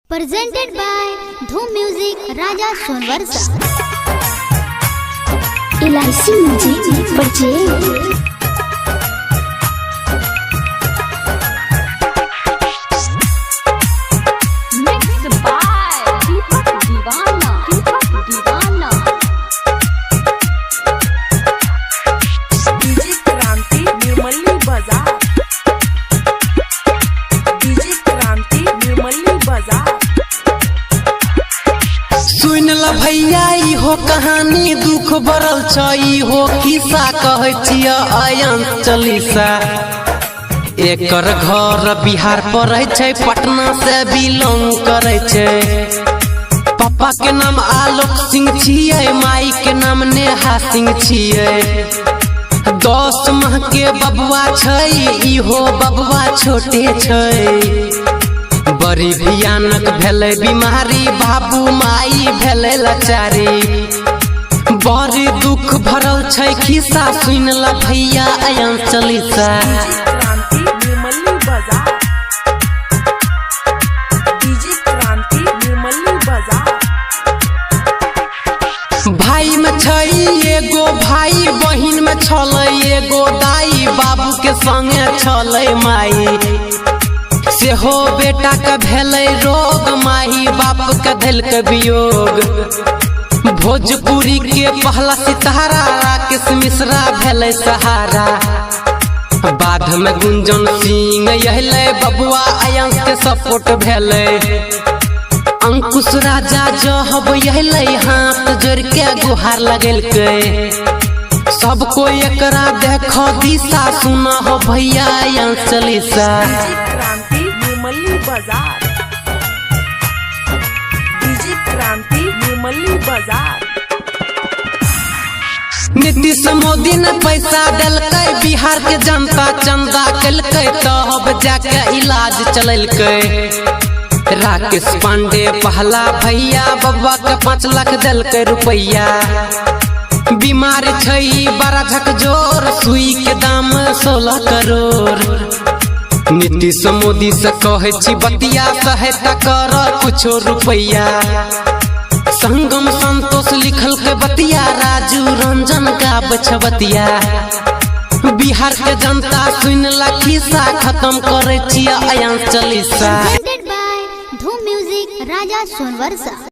Presented by Dhoom Music Raja Sonwarsa. LIC Music Purchase. सुनला भैया इहो कहानी दुख भरल छ इहो किस्सा कहै छिय आयन चालीसा। एकर घर बिहार पड़ै छै, पटना से बिलोंग करै छै। पापा के नाम आलोक सिंह छियै, माई के नाम नेहा सिंह छियै। 10 माह के बबुआ छै, इहो बबुआ छोटे छै। बड़ी भयानक भेलै बीमारी, बाबू माई भेलै लाचारी। बड़ी दुख भरल छै खिस्सा, सुनला भैया आयन चालीसा। भाई में छै एगो भाई, बहिन में छलै एगो दाई। बाबू के संगे छलै माई, सेहो बेटा के भेलै रोग। माही बाप के देलकै वियोग। भोजपुरी के पहला सितारा राकेश मिश्रा भेलै सहारा। बाध में गुंजन सिंह अहलै, बबुआ आयन के सपोर्ट भेलै। अंकुश राजा जब अहलै, हाथ जोड़ के गुहार लगेलकै। सब कोई एकरा देखो दिशा, सुना हो भैया आयन चालीसा। नीतीश मोदी ने पैसा दिलकै, बिहार के जनता चंदा केलकै, तब जाके इलाज चलेलकै। राकेश पांडे पहला भैया, बबुआ के 5 लाख दिलकै रुपैया। बीमार छै बड़ा झकझोर, सुई के दाम 16 करोड़। नीतीश मोदी से कहे छी बतिया, सहायता कर कुछो रुपैया। संगम संतोष लिखल के बतिया, राजू रंजन गाब छबतिया। बिहार के जनता सुनला खिस्सा, खत्म करे छिया आयन Chalisa. Presented by Dhoom Music Raja Sonwarsa.